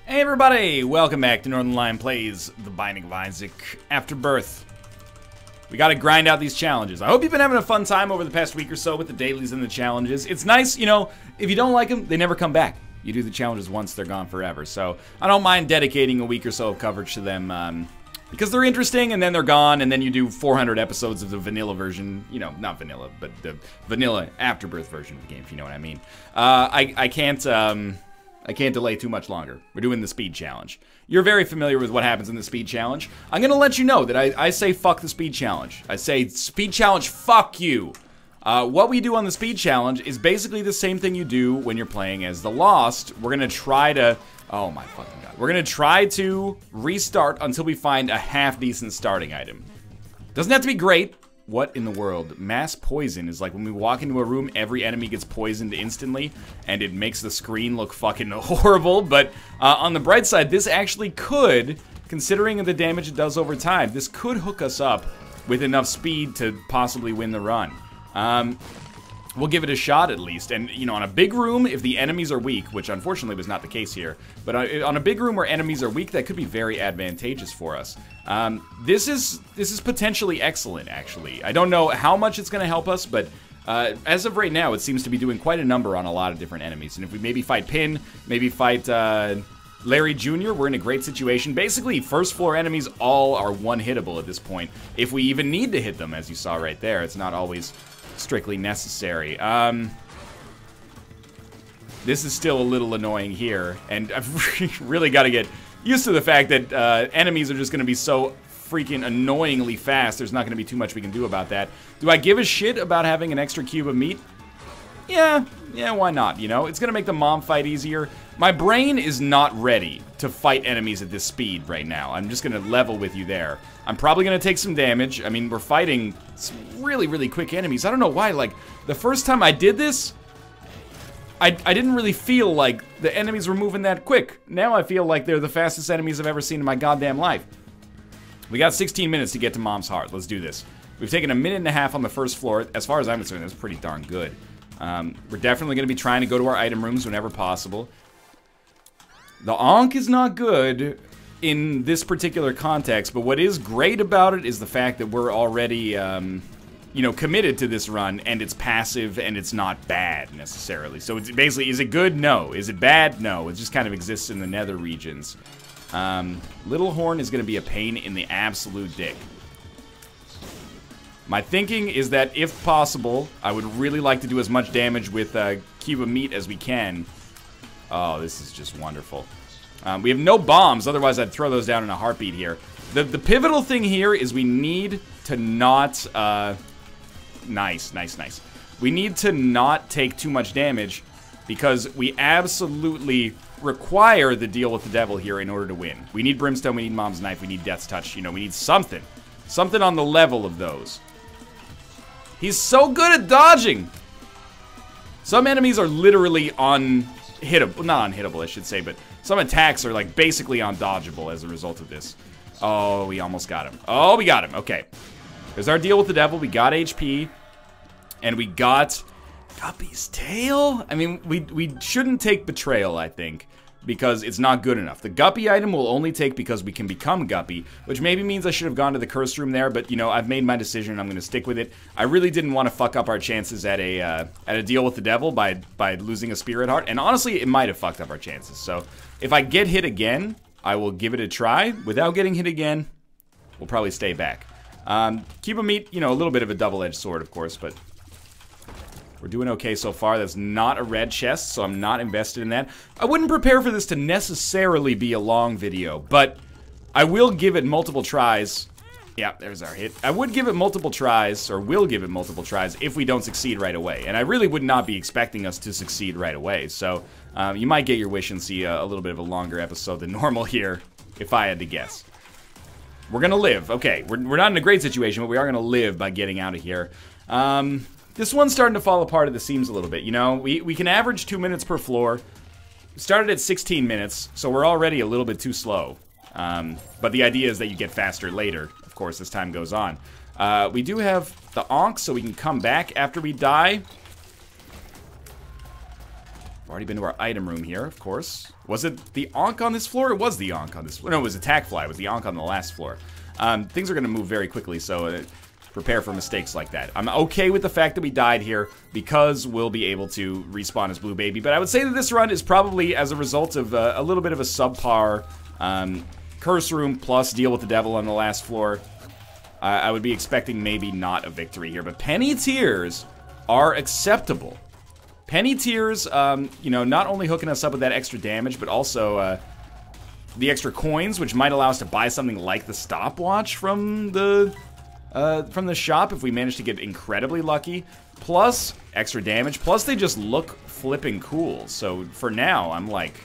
Hey everybody, welcome back to Northern Lion Plays The Binding of Isaac Afterbirth. We gotta grind out these challenges. I hope you've been having a fun time over the past week or so with the dailies and the challenges. It's nice, you know, if you don't like them, they never come back. You do the challenges once, they're gone forever. So I don't mind dedicating a week or so of coverage to them because they're interesting and then they're gone, and then you do 400 episodes of the vanilla version. You know, not vanilla, but the vanilla Afterbirth version of the game, if you know what I mean. I can't delay too much longer. We're doing the speed challenge. You're very familiar with what happens in the speed challenge. I'm gonna let you know that I say fuck the speed challenge. I say speed challenge, fuck you. What we do on the speed challenge is basically the same thing you do when you're playing as the Lost. We're gonna try to, oh my fucking god. We're gonna try to restart until we find a half-decent starting item. Doesn't have to be great. What in the world? Mass poison is like when we walk into a room, every enemy gets poisoned instantly, and it makes the screen look fucking horrible. But on the bright side, this actually could, considering the damage it does over time, this could hook us up with enough speed to possibly win the run. We'll give it a shot at least. And, you know, on a big room, if the enemies are weak, which unfortunately was not the case here, but on a big room where enemies are weak, that could be very advantageous for us. This is potentially excellent, actually. I don't know how much it's going to help us, but as of right now, it seems to be doing quite a number on a lot of different enemies. And if we maybe fight Pin, maybe fight Larry Jr., we're in a great situation. Basically, first floor enemies all are one-hittable at this point. If we even need to hit them, as you saw right there, it's not always strictly necessary. This is still a little annoying here, and I've really got to get used to the fact that enemies are just going to be so freaking annoyingly fast. There's not going to be too much we can do about that. Do I give a shit about having an extra cube of meat? Yeah, why not, you know? It's going to make the mom fight easier. My brain is not ready to fight enemies at this speed right now. I'm just going to level with you there. I'm probably going to take some damage. I mean, we're fighting some really, really quick enemies. I don't know why, like, the first time I did this, I didn't really feel like the enemies were moving that quick. Now I feel like they're the fastest enemies I've ever seen in my goddamn life. We got 16 minutes to get to Mom's Heart. Let's do this. We've taken a minute and a half on the first floor. As far as I'm concerned, that's pretty darn good. We're definitely going to be trying to go to our item rooms whenever possible. The Ankh is not good in this particular context, but what is great about it is the fact that we're already, you know, committed to this run, and it's passive, and it's not bad, necessarily. So it's basically, is it good? No. Is it bad? No. It just kind of exists in the nether regions. Little Horn is going to be a pain in the absolute dick. My thinking is that, if possible, I would really like to do as much damage with cube of meat as we can. Oh, this is just wonderful. We have no bombs, otherwise I'd throw those down in a heartbeat here. The pivotal thing here is we need to not... Nice. We need to not take too much damage, because we absolutely require the deal with the devil here in order to win. We need Brimstone, we need Mom's Knife, we need Death's Touch, you know, we need something. Something on the level of those. He's so good at dodging! Some enemies are literally unhittable. Not unhittable, I should say, but some attacks are, like, basically undodgeable as a result of this. Oh, we almost got him. Oh, we got him. Okay. There's our deal with the devil. We got HP. And we got Guppy's tail? I mean, we shouldn't take Betrayal, I think, because it's not good enough. The Guppy item will only take because we can become Guppy, which maybe means I should have gone to the curse room there, but, you know, I've made my decision and I'm going to stick with it. I really didn't want to fuck up our chances at a deal with the devil by losing a spirit heart, and honestly, it might have fucked up our chances. So, if I get hit again, I will give it a try. Without getting hit again, we'll probably stay back. Cube of meat, you know, a little bit of a double-edged sword, of course, but we're doing okay so far. That's not a red chest, so I'm not invested in that. I wouldn't prepare for this to necessarily be a long video, but I will give it multiple tries. Yeah, there's our hit. I would give it multiple tries, or will give it multiple tries, if we don't succeed right away. And I really would not be expecting us to succeed right away, so you might get your wish and see a little bit of a longer episode than normal here, if I had to guess. We're gonna live. Okay, we're not in a great situation, but we are gonna live by getting out of here. This one's starting to fall apart at the seams a little bit, you know? We can average 2 minutes per floor. Started at 16 minutes, so we're already a little bit too slow. But the idea is that you get faster later, of course, as time goes on. We do have the Ankh, so we can come back after we die. I've already been to our item room here, of course. Was it the Onk on this floor? It was the Onk on this floor. No, it was Attack Fly. It was the Onk on the last floor. Things are going to move very quickly, so prepare for mistakes like that. I'm okay with the fact that we died here because we'll be able to respawn as Blue Baby. But I would say that this run is probably as a result of a little bit of a subpar Curse Room plus Deal with the Devil on the last floor. I would be expecting maybe not a victory here, but Penny Tears are acceptable. Penny Tears, you know, not only hooking us up with that extra damage, but also the extra coins, which might allow us to buy something like the stopwatch from the shop if we manage to get incredibly lucky. Plus extra damage. Plus they just look flipping cool. So for now, I'm like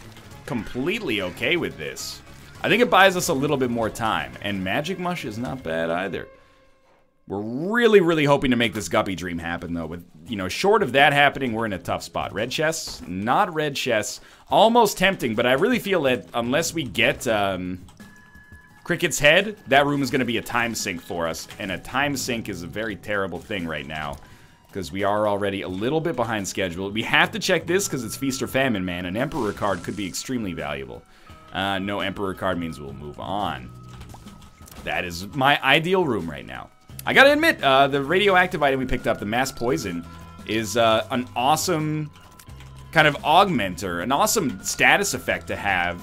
completely okay with this. I think it buys us a little bit more time, and Magic Mush is not bad either. We're really, really hoping to make this Guppy Dream happen, though. With, you know, short of that happening, we're in a tough spot. Red chests? Not red chests. Almost tempting, but I really feel that unless we get Cricket's Head, that room is going to be a time sink for us. And a time sink is a very terrible thing right now, because we are already a little bit behind schedule. We have to check this because it's Feast or Famine, man. An Emperor card could be extremely valuable. No Emperor card means we'll move on. That is my ideal room right now. I gotta admit, the radioactive item we picked up, the Mass Poison, is an awesome kind of augmenter, an awesome status effect to have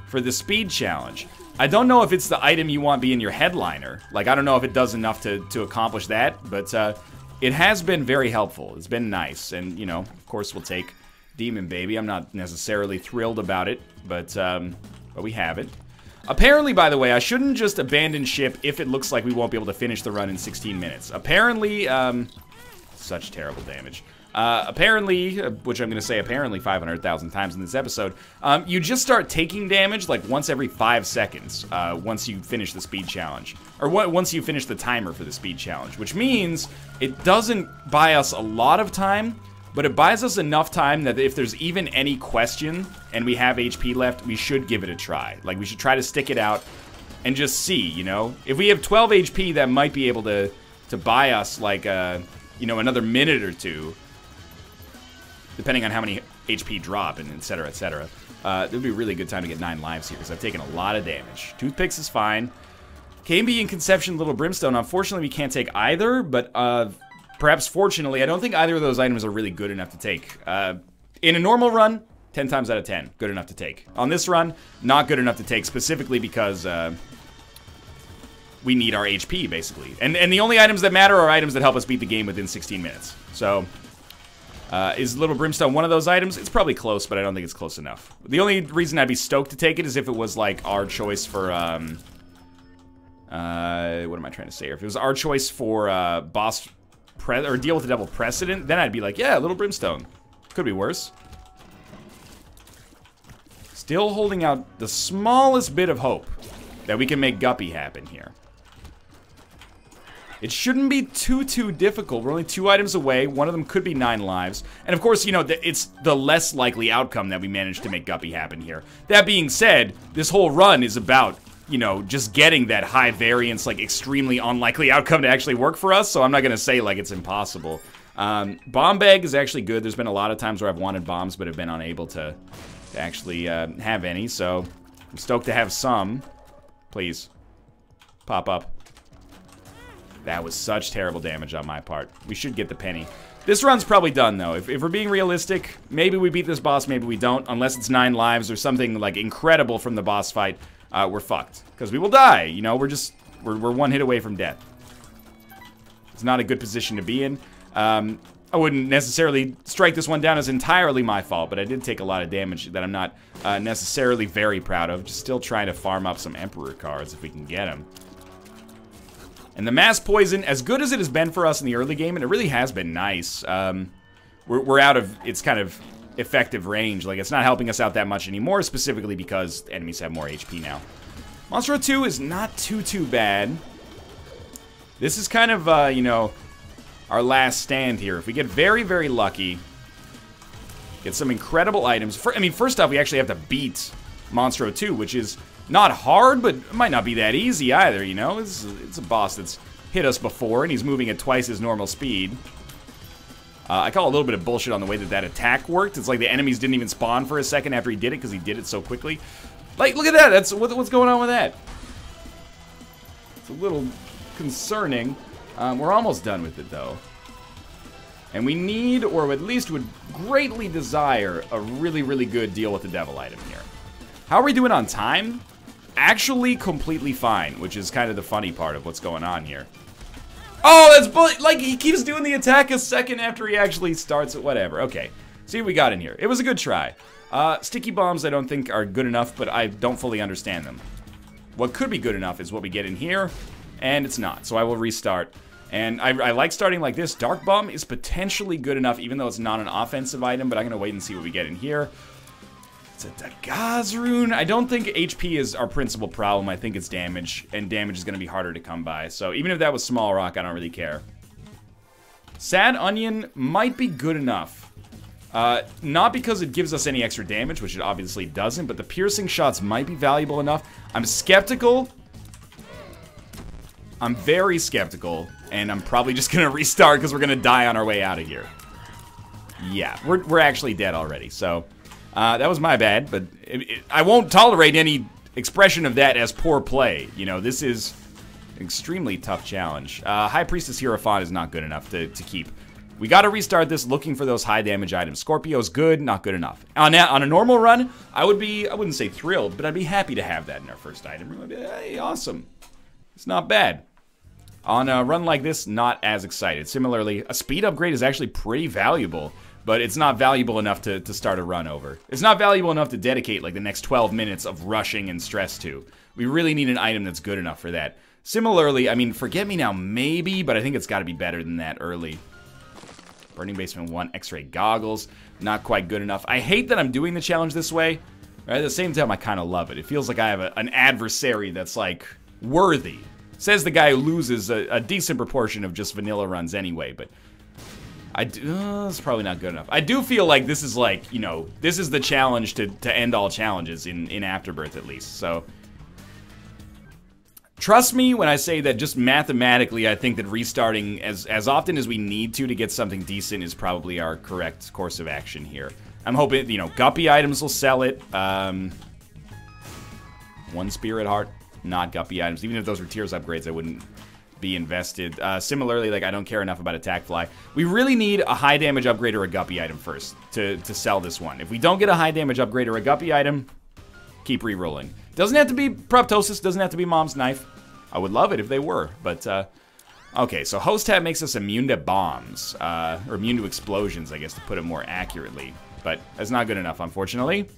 for the speed challenge. I don't know if it's the item you want be in your headliner. Like, I don't know if it does enough to accomplish that, but it has been very helpful. It's been nice, and, you know, of course we'll take Demon Baby. I'm not necessarily thrilled about it, but we have it. Apparently, by the way, I shouldn't just abandon ship if it looks like we won't be able to finish the run in 16 minutes. Apparently, such terrible damage. Apparently, which I'm going to say apparently 500,000 times in this episode, you just start taking damage like once every 5 seconds once you finish the speed challenge. Or once you finish the timer for the speed challenge, which means it doesn't buy us a lot of time, but it buys us enough time that if there's even any question and we have HP left, we should give it a try. Like, we should try to stick it out and just see, you know? If we have 12 HP, that might be able to buy us, like, you know, another minute or two, depending on how many HP drop and et cetera, et cetera. It would be a really good time to get 9 lives here, because I've taken a lot of damage. Toothpicks is fine. KB and Conception, Little Brimstone. Unfortunately, we can't take either, but perhaps fortunately, I don't think either of those items are really good enough to take. In a normal run, 10 times out of 10, good enough to take. On this run, not good enough to take, specifically because we need our HP, basically. And the only items that matter are items that help us beat the game within 16 minutes. So, is Little Brimstone one of those items? It's probably close, but I don't think it's close enough. The only reason I'd be stoked to take it is if it was, like, our choice for, what am I trying to say here? If it was our choice for, boss... or Deal with the Devil Precedent, then I'd be like, yeah, Little Brimstone. Could be worse. Still holding out the smallest bit of hope that we can make Guppy happen here. It shouldn't be too difficult. We're only 2 items away. One of them could be 9 lives. And of course, you know, it's the less likely outcome that we managed to make Guppy happen here. That being said, this whole run is about, you know, just getting that high variance, like, extremely unlikely outcome to actually work for us, so I'm not gonna say, like, it's impossible. Bomb Bag is actually good. There's been a lot of times where I've wanted bombs, but have been unable to actually have any, so I'm stoked to have some. Please. Pop up. That was such terrible damage on my part. We should get the penny. This run's probably done, though. If we're being realistic, maybe we beat this boss, maybe we don't, unless it's 9 lives or something, like, incredible from the boss fight. We're fucked, because we will die. You know, we're 1 hit away from death. It's not a good position to be in. I wouldn't necessarily strike this one down as entirely my fault, but I did take a lot of damage that I'm not necessarily very proud of. Just still trying to farm up some Emperor cards if we can get them. And the Mass Poison, as good as it has been for us in the early game, and it really has been nice, we're out of its kind of effective range. Like, it's not helping us out that much anymore, specifically because enemies have more HP now. Monstro 2 is not too bad. This is kind of, you know, our last stand here. If we get very, very lucky, get some incredible items. I mean, first off, we actually have to beat Monstro 2, which is not hard, but it might not be that easy either, you know? It's a boss that's hit us before, and he's moving at twice his normal speed. I call a little bit of bullshit on the way that attack worked. It's like the enemies didn't even spawn for a second after he did it because he did it so quickly. Like, look at that. That's what's going on with that. It's a little concerning. We're almost done with it, though. And we need, or at least would greatly desire, a really, really good deal with the devil item here. How are we doing on time? Actually completely fine, which is kind of the funny part of what's going on here. Oh, that's like he keeps doing the attack a second after he actually starts it. Whatever. Okay. See what we got in here. It was a good try. Sticky bombs I don't think are good enough, but I don't fully understand them. What could be good enough is what we get in here, and it's not. So I will restart. And I like starting like this. Dark Bomb is potentially good enough, even though it's not an offensive item, but I'm going to wait and see what we get in here. It's a Dagaz rune. I don't think HP is our principal problem. I think it's damage, and damage is going to be harder to come by. So even if that was Small Rock, I don't really care. Sad Onion might be good enough. Not because it gives us any extra damage, which it obviously doesn't, but the piercing shots might be valuable enough. I'm skeptical. I'm very skeptical, and I'm probably just going to restart because we're going to die on our way out of here. Yeah, we're actually dead already, so that was my bad, but I won't tolerate any expression of that as poor play. You know, this is an extremely tough challenge. High Priestess Hierophant is not good enough to keep. We got to restart this looking for those high damage items. Scorpio's good, not good enough. On a normal run, I wouldn't say thrilled, but I'd be happy to have that in our first item. I'd be, hey, awesome. It's not bad. On a run like this, not as excited. Similarly, a speed upgrade is actually pretty valuable, but it's not valuable enough to start a run over. It's not valuable enough to dedicate like the next 12 minutes of rushing and stress to. We really need an item that's good enough for that. Similarly, I mean, Forget Me Now maybe, but I think it's got to be better than that early. Burning Basement 1, X-Ray Goggles, not quite good enough. I hate that I'm doing the challenge this way. At the same time, I kind of love it. It feels like I have an adversary that's like worthy. Says the guy who loses a decent proportion of just vanilla runs anyway, but it's probably not good enough. I do feel like this is like, you know, this is the challenge to end all challenges in Afterbirth at least, so. Trust me when I say that just mathematically, I think that restarting as often as we need to get something decent is probably our correct course of action here. I'm hoping, you know, Guppy items will sell it. One Spirit Heart. Not Guppy items. Even if those were Tears upgrades, I wouldn't be invested. Similarly, like, I don't care enough about Attack Fly. We really need a high damage upgrade or a Guppy item first to sell this one. If we don't get a high damage upgrade or a Guppy item, keep re-rolling. Doesn't have to be Proptosis, doesn't have to be Mom's Knife. I would love it if they were, but, okay, so Host Tab makes us immune to bombs, or immune to explosions, I guess, to put it more accurately. But that's not good enough, unfortunately.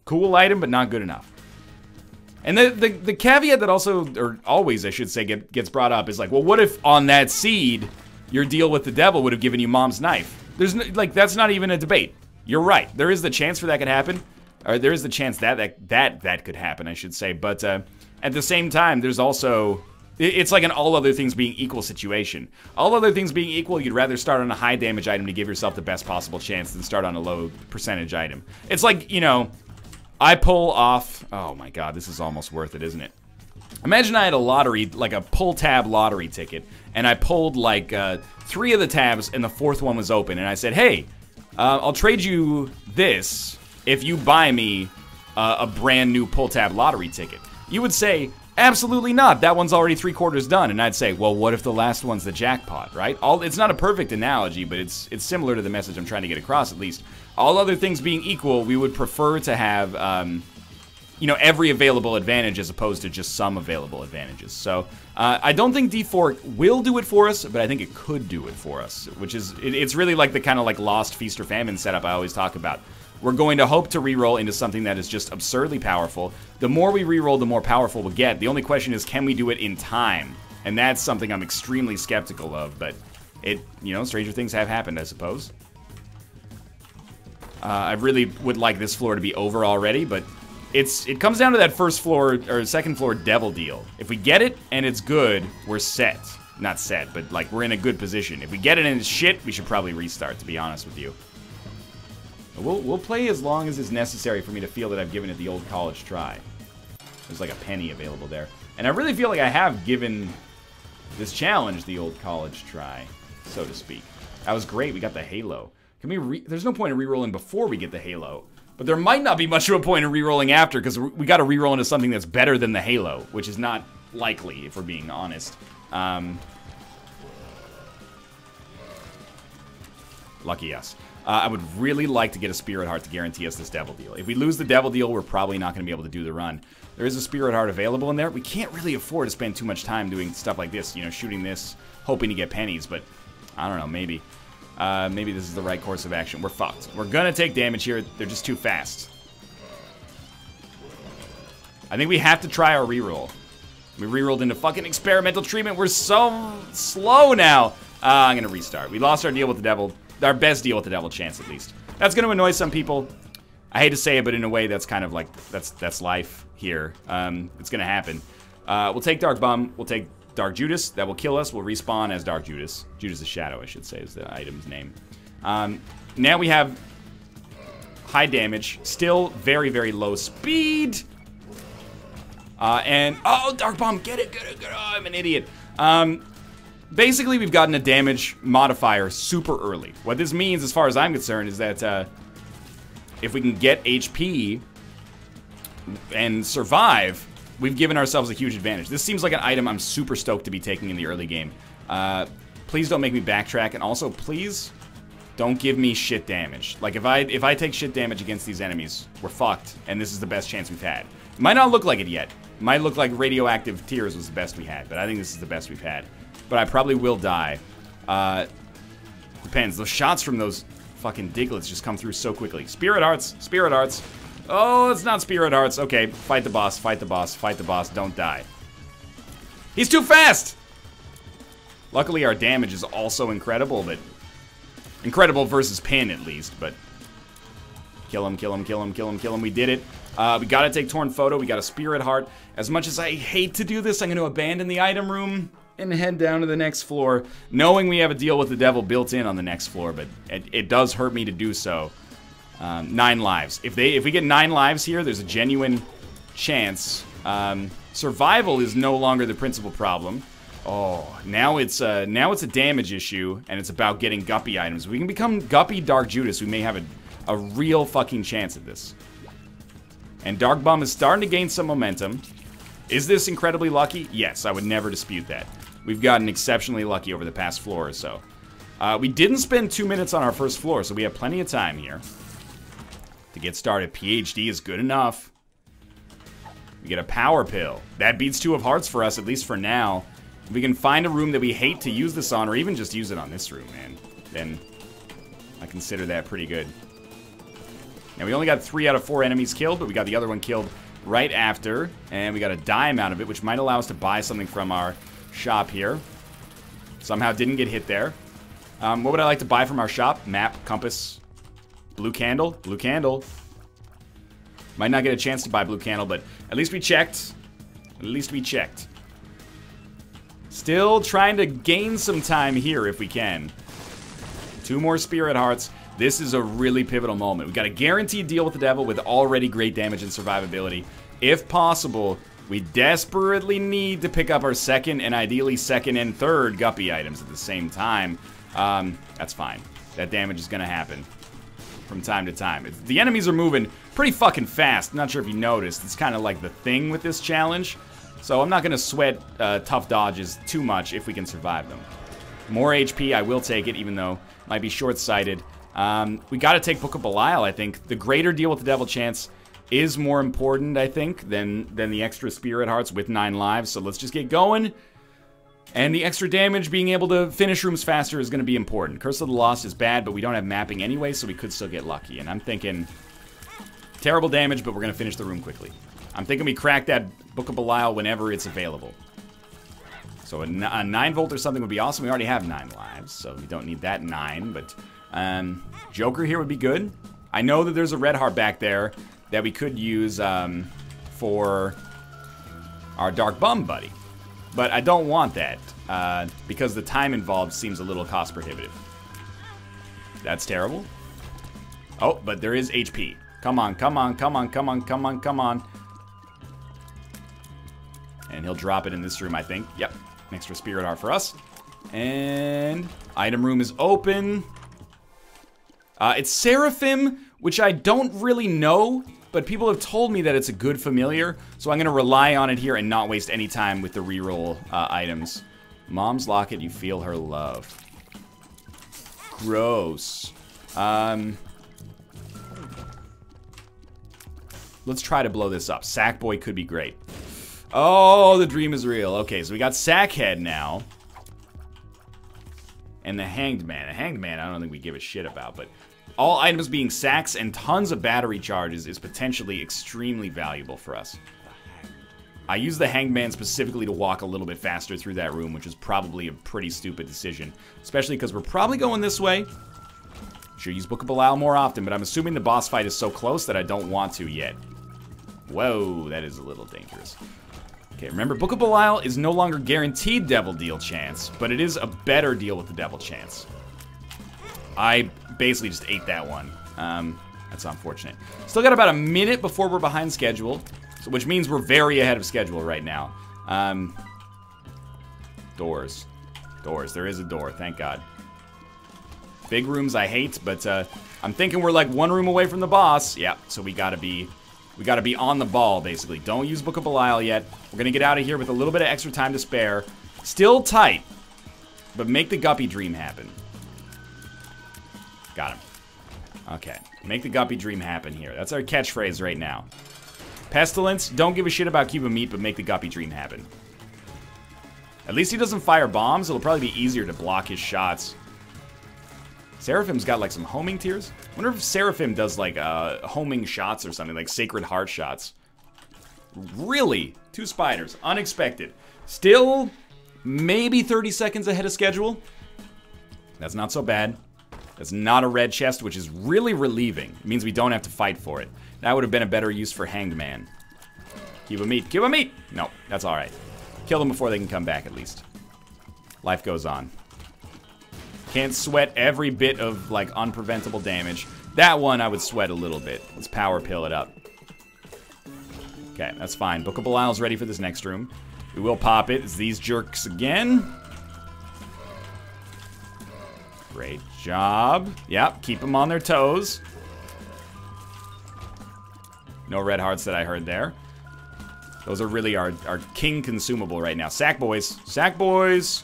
Cool item, but not good enough. And the caveat that also, or always I should say, gets brought up is like, well, what if on that seed, your deal with the devil would have given you Mom's Knife? There's no, like, that's not even a debate. You're right. There is the chance for that could happen, or there is the chance that could happen, I should say. But at the same time, there's also, it's like an all other things being equal situation. All other things being equal, you'd rather start on a high damage item to give yourself the best possible chance than start on a low percentage item. It's like, you know, I pull off, oh my god, this is almost worth it, isn't it? Imagine I had a lottery, like a pull tab lottery ticket, and I pulled like 3 of the tabs and the 4th one was open, and I said, hey, I'll trade you this if you buy me a brand new pull tab lottery ticket. You would say, absolutely not, that one's already 3/4 done, and I'd say, well, what if the last one's the jackpot, right? It's not a perfect analogy, but it's similar to the message I'm trying to get across, at least. All other things being equal, we would prefer to have, you know, every available advantage as opposed to just some available advantages. So, I don't think D4 will do it for us, but I think it could do it for us, which is, it's really like the kind of like Lost Feast or Famine setup I always talk about. We're going to hope to reroll into something that is just absurdly powerful. The more we reroll, the more powerful we'll get. The only question is, can we do it in time? And that's something I'm extremely skeptical of, but you know, stranger things have happened, I suppose. I really would like this floor to be over already, but it comes down to that first floor, or second floor devil deal. If we get it, and it's good, we're set. Not set, but like, we're in a good position. If we get it and it's shit, we should probably restart, to be honest with you. We'll play as long as is necessary for me to feel that I've given it the old college try. There's like a penny available there. And I really feel like I have given this challenge the old college try, so to speak. That was great. We got the Halo. Can we There's no point in rerolling before we get the Halo. But there might not be much of a point in rerolling after, because we got to reroll into something that's better than the Halo, which is not likely, if we're being honest. Lucky us. I would really like to get a Spirit Heart to guarantee us this Devil Deal. If we lose the Devil Deal, we're probably not going to be able to do the run. There is a Spirit Heart available in there. We can't really afford to spend too much time doing stuff like this, you know, shooting this, hoping to get pennies, but I don't know, maybe. Maybe this is the right course of action. We're fucked. We're going to take damage here. They're just too fast. I think we have to try our reroll. We rerolled into fucking experimental treatment. We're so slow now. I'm going to restart. We lost our deal with the devil. Our best deal with the devil chance, at least. That's going to annoy some people. I hate to say it, but in a way, that's kind of like, that's life here. It's going to happen. We'll take Dark Bum. We'll take Dark Judas. That will kill us. We'll respawn as Dark Judas. Judas the Shadow, I should say, is the item's name. Now we have high damage. Still very, very low speed. Oh, Dark Bomb, get it. Oh, I'm an idiot. Basically, we've gotten a damage modifier super early. What this means, as far as I'm concerned, is that if we can get HP and survive, we've given ourselves a huge advantage. This seems like an item I'm super stoked to be taking in the early game. Please don't make me backtrack, and also, please don't give me shit damage. Like, if I take shit damage against these enemies, we're fucked, and this is the best chance we've had. It might not look like it yet. It might look like Radioactive Tears was the best we had, but I think this is the best we've had. But I probably will die. Depends. Those shots from those fucking Diglets just come through so quickly. Spirit Hearts. Spirit Hearts. Oh, it's not Spirit Hearts. Okay, fight the boss. Fight the boss. Fight the boss. Don't die. He's too fast! Luckily, our damage is also incredible, but... incredible versus Pin, at least, but... kill him, kill him, kill him, kill him, kill him. We did it. We gotta take Torn Photo. We got a Spirit Heart. As much as I hate to do this, I'm gonna abandon the item room and head down to the next floor, knowing we have a deal with the devil built in on the next floor, but it does hurt me to do so. 9 lives. If we get 9 lives here, there's a genuine chance. Survival is no longer the principal problem. Oh, now it's a damage issue, and it's about getting Guppy items. If we can become Guppy Dark Judas, we may have a real fucking chance at this. And Dark Bum is starting to gain some momentum. Is this incredibly lucky? Yes, I would never dispute that. We've gotten exceptionally lucky over the past floor or so. We didn't spend 2 minutes on our first floor, so we have plenty of time here to get started. PhD is good enough. We get a power pill. That beats 2 of hearts for us, at least for now. If we can find a room that we hate to use this on, or even just use it on this room, man, then I consider that pretty good. Now, we only got 3 out of 4 enemies killed, but we got the other one killed right after, and we got a dime out of it, which might allow us to buy something from our shop here. Somehow didn't get hit there. What would I like to buy from our shop? Map, compass, blue candle. Blue candle. Might not get a chance to buy blue candle, but at least we checked. At least we checked. Still trying to gain some time here if we can. 2 more Spirit Hearts. This is a really pivotal moment. We've got a guaranteed deal with the devil with already great damage and survivability. If possible, we desperately need to pick up our second and ideally second and third Guppy items at the same time. That's fine. That damage is going to happen from time to time. The enemies are moving pretty fucking fast. I'm not sure if you noticed. It's kind of like the thing with this challenge. So I'm not going to sweat tough dodges too much if we can survive them. More HP, I will take it, even though it might be short-sighted. We got to take Book of Belial, I think. The greater deal with the devil chance is more important, I think, than the extra Spirit Hearts with 9 lives. So let's just get going. And the extra damage, being able to finish rooms faster, is going to be important. Curse of the Lost is bad, but we don't have mapping anyway, so we could still get lucky. And I'm thinking terrible damage, but we're going to finish the room quickly. I'm thinking we crack that Book of Belial whenever it's available. So a 9-volt or something would be awesome. We already have 9 lives, so we don't need that 9, but... Joker here would be good. I know that there's a red heart back there that we could use for our Dark Bum buddy. But I don't want that because the time involved seems a little cost prohibitive. That's terrible. Oh, but there is HP. Come on, come on, come on, come on, come on, come on. And he'll drop it in this room, I think. Yep, an extra Spirit Heart for us. And item room is open. It's Seraphim, which I don't really know, but people have told me that it's a good familiar, so I'm going to rely on it here and not waste any time with the reroll items. Mom's locket, you feel her love. Gross. Let's try to blow this up. Sackboy could be great. Oh, the dream is real. Okay, so we got Sackhead now. And the Hanged Man. The Hanged Man, I don't think we give a shit about, but all items being sacks and tons of battery charges is potentially extremely valuable for us. I use the Hanged Man specifically to walk a little bit faster through that room, which is probably a pretty stupid decision. Especially because we're probably going this way. Should use Book of Belial more often, but I'm assuming the boss fight is so close that I don't want to yet. Whoa, that is a little dangerous. Okay, remember, Book of Belial is no longer guaranteed Devil Deal chance, but it is a better deal with the Devil chance. I basically just ate that one. That's unfortunate. Still got about a minute before we're behind schedule, so which means we're very ahead of schedule right now. Doors. Doors. There is a door, thank God. Big rooms I hate, but I'm thinking we're like one room away from the boss. Yeah, so we gotta be on the ball, basically. Don't use Book of Belial yet. We're gonna get out of here with a little bit of extra time to spare. Still tight, but make the Guppy dream happen. Got him. Okay, make the Guppy dream happen here. That's our catchphrase right now. Pestilence, don't give a shit about Cuba Meat, but make the Guppy dream happen. At least he doesn't fire bombs. It'll probably be easier to block his shots. Seraphim's got like some homing tears. I wonder if Seraphim does like homing shots or something, like Sacred Heart shots. Really? 2 spiders. Unexpected. Still maybe 30 seconds ahead of schedule. That's not so bad. That's not a red chest, which is really relieving. It means we don't have to fight for it. That would have been a better use for Hanged Man. Cuba Meat. Cuba Meat! No, that's alright. Kill them before they can come back, at least. Life goes on. Can't sweat every bit of, like, unpreventable damage. That one I would sweat a little bit. Let's power pill it up. Okay, that's fine. Book of Belial's ready for this next room. We will pop it. It's these jerks again. Great job. Yep, keep them on their toes. No red hearts that I heard there. Those are really our king consumable right now. Sack boys. Sack boys.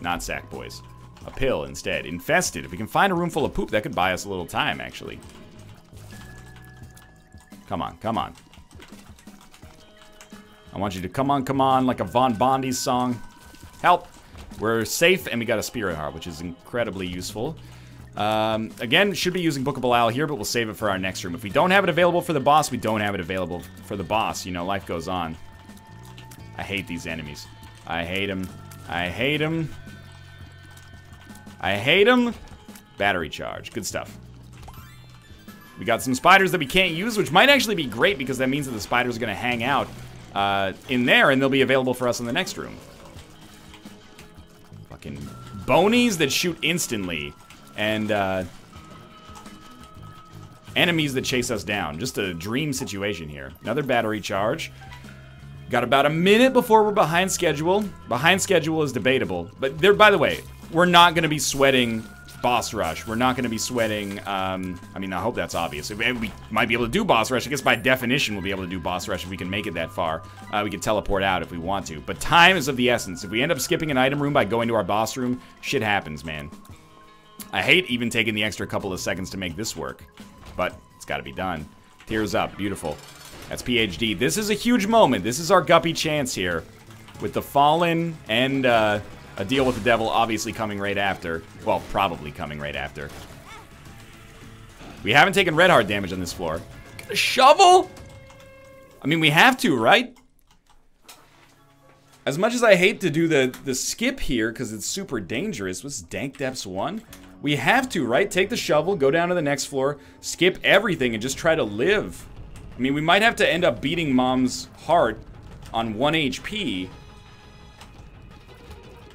Not sack boys. A pill instead. Infested. If we can find a room full of poop, that could buy us a little time, actually. Come on, come on. I want you to come on, like a Von Bondi's song. Help! We're safe, and we got a Spirit Heart, which is incredibly useful. Again, should be using Book of Belial here, but we'll save it for our next room. If we don't have it available for the boss, we don't have it available for the boss. You know, life goes on. I hate these enemies. I hate them. I hate them. I hate them. Battery charge. Good stuff. We got some spiders that we can't use, which might actually be great because that means that the spiders are going to hang out in there, and they'll be available for us in the next room. Fucking bonies that shoot instantly, and enemies that chase us down. Just a dream situation here. Another battery charge. Got about a minute before we're behind schedule. Behind schedule is debatable, but there. By the way, we're not going to be sweating boss rush. We're not going to be sweating, I mean, I hope that's obvious. We might be able to do boss rush. I guess by definition we'll be able to do boss rush if we can make it that far. We can teleport out if we want to. But time is of the essence. If we end up skipping an item room by going to our boss room, shit happens, man. I hate even taking the extra couple of seconds to make this work. But it's got to be done. Tears up. Beautiful. That's PhD. This is a huge moment. This is our Guppy chance here. With the Fallen and, a deal with the devil obviously coming right after. Well, probably coming right after. We haven't taken red heart damage on this floor. Got a shovel? I mean, we have to, right? As much as I hate to do the skip here, because it's super dangerous. What's Dank Depths 1? We have to, right? Take the shovel, go down to the next floor, skip everything, and just try to live. I mean, we might have to end up beating Mom's heart on 1 HP.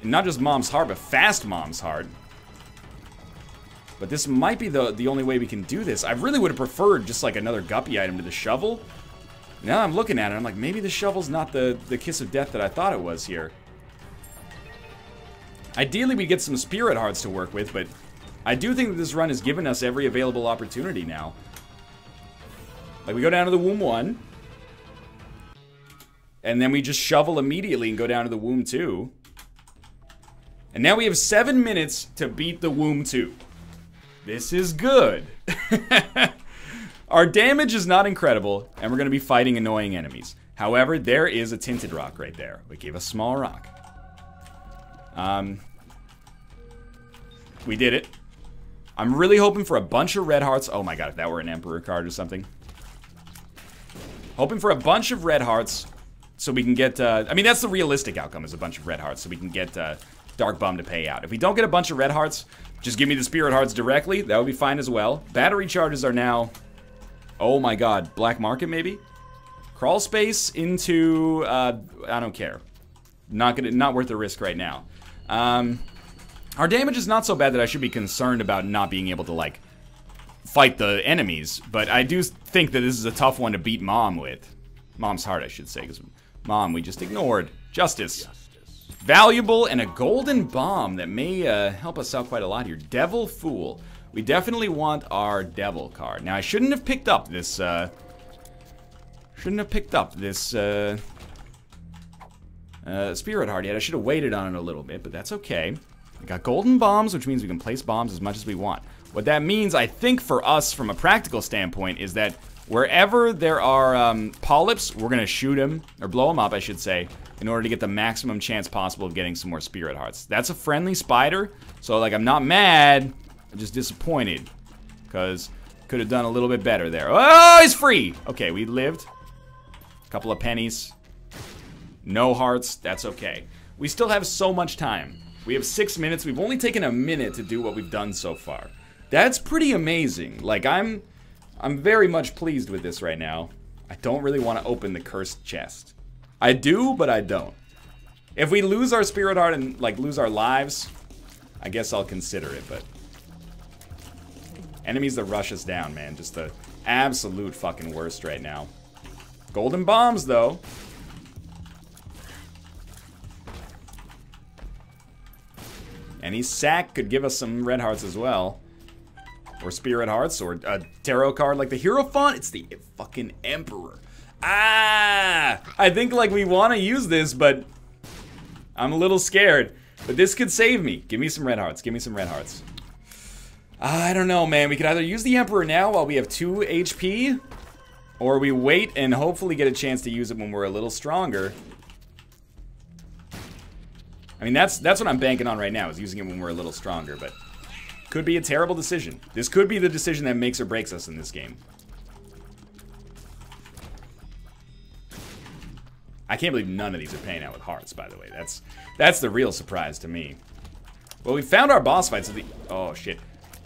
Not just Mom's heart, but fast Mom's heart. But this might be the only way we can do this. I really would have preferred just like another Guppy item to the shovel. Now I'm looking at it, I'm like, maybe the shovel's not the kiss of death that I thought it was here. Ideally, we get some Spirit Hearts to work with, but I do think that this run has given us every available opportunity now. Like, we go down to the Womb 1. And then we just shovel immediately and go down to the Womb 2. And now we have 7 minutes to beat the Womb 2. This is good. Our damage is not incredible, and we're going to be fighting annoying enemies. However, there is a Tinted Rock right there. We gave a small rock. We did it. I'm really hoping for a bunch of red hearts. Oh my god, if that were an Emperor card or something. Hoping for a bunch of red hearts so we can get, I mean, that's the realistic outcome, is a bunch of red hearts so we can get Dark Bum to pay out. If we don't get a bunch of red hearts, just give me the Spirit Hearts directly. That would be fine as well. Battery charges are now, oh my god, Black Market maybe? Crawl space into, I don't care. Not worth the risk right now. Our damage is not so bad that I should be concerned about not being able to, like, fight the enemies, but I do think that this is a tough one to beat Mom with. Mom's Heart, I should say, because Mom, we just ignored. Justice. Valuable and a golden bomb that may help us out quite a lot here. Devil Fool. We definitely want our Devil card. Now, I shouldn't have picked up this, Spirit Heart yet. I should have waited on it a little bit, but that's okay. We got golden bombs, which means we can place bombs as much as we want. What that means, I think, for us, from a practical standpoint, is that wherever there are polyps, we're going to shoot them, or blow them up, I should say, in order to get the maximum chance possible of getting some more Spirit Hearts. That's a friendly spider, so, like, I'm not mad, I'm just disappointed, because could have done a little bit better there. Oh, he's free! Okay, we lived. A couple of pennies. No hearts, that's okay. We still have so much time. We have 6 minutes. We've only taken a minute to do what we've done so far. That's pretty amazing. Like, I'm very much pleased with this right now. I don't really want to open the cursed chest. I do, but I don't. If we lose our Spirit Heart and, like, lose our lives, I guess I'll consider it, but... Enemies that rush us down, man. Just the absolute fucking worst right now. Golden bombs, though. Any sack could give us some red hearts as well. Or Spirit Hearts, or a tarot card like the Hierophant. It's the fucking Emperor. Ah! I think, like, we want to use this, but I'm a little scared. But this could save me. Give me some red hearts. Give me some red hearts. I don't know, man. We could either use the Emperor now while we have 2 HP, or we wait and hopefully get a chance to use it when we're a little stronger. I mean, that's what I'm banking on right now, is using it when we're a little stronger, but could be a terrible decision. This could be the decision that makes or breaks us in this game. I can't believe none of these are paying out with hearts, by the way. That's the real surprise to me. Well, we found our boss fight, so the... Oh, shit.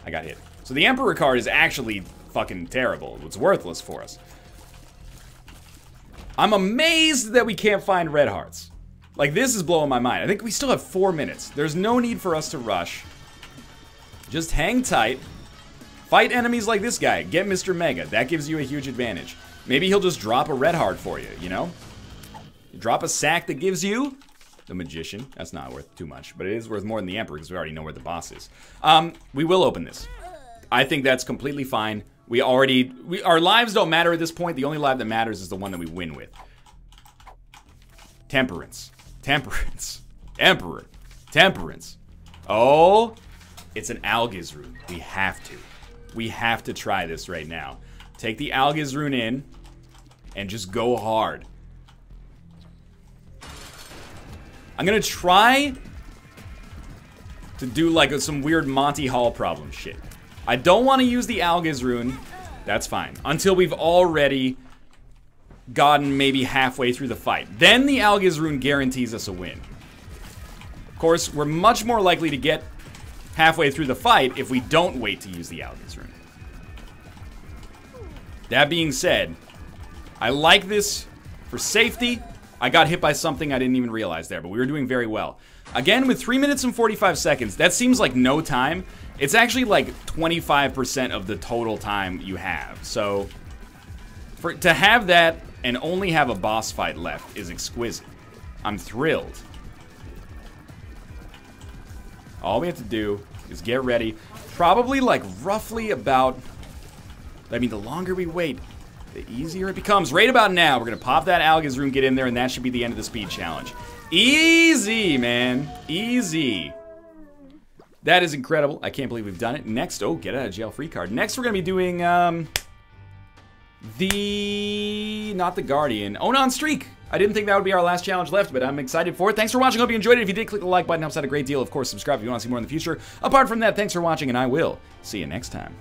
I got hit. So the Emperor card is actually fucking terrible. It's worthless for us. I'm amazed that we can't find red hearts. Like, this is blowing my mind. I think we still have 4 minutes. There's no need for us to rush. Just hang tight. Fight enemies like this guy. Get Mr. Mega. That gives you a huge advantage. Maybe he'll just drop a red heart for you, you know? Drop a sack that gives you the Magician. That's not worth too much, but it is worth more than the Emperor because we already know where the boss is. We will open this. I think that's completely fine. Our lives don't matter at this point. The only life that matters is the one that we win with. Temperance. Temperance. Emperor. Temperance. Oh, it's an Algiz rune. We have to. We have to try this right now. Take the Algiz rune in and just go hard. I'm gonna try to do like some weird Monty Hall problem shit. I don't want to use the Algiz rune. That's fine. Until we've already gotten maybe halfway through the fight. Then the Algiz rune guarantees us a win. Of course, we're much more likely to get halfway through the fight if we don't wait to use the Algiz rune. That being said, I like this for safety. I got hit by something I didn't even realize there, but we were doing very well. Again, with 3 minutes and 45 seconds, that seems like no time. It's actually like 25% of the total time you have. So, to have that and only have a boss fight left is exquisite. I'm thrilled. All we have to do is get ready. Probably like roughly about, I mean, the longer we wait, the easier it becomes. Right about now, we're going to pop that Alga's room, get in there, and that should be the end of the speed challenge. Easy, man. Easy. That is incredible. I can't believe we've done it. Next, oh, get out of jail free card. Next, we're going to be doing, not the Guardian. Onan Streak. I didn't think that would be our last challenge left, but I'm excited for it. Thanks for watching. Hope you enjoyed it. If you did, click the like button. Helps out a great deal. Of course, subscribe if you want to see more in the future. Apart from that, thanks for watching, and I will see you next time.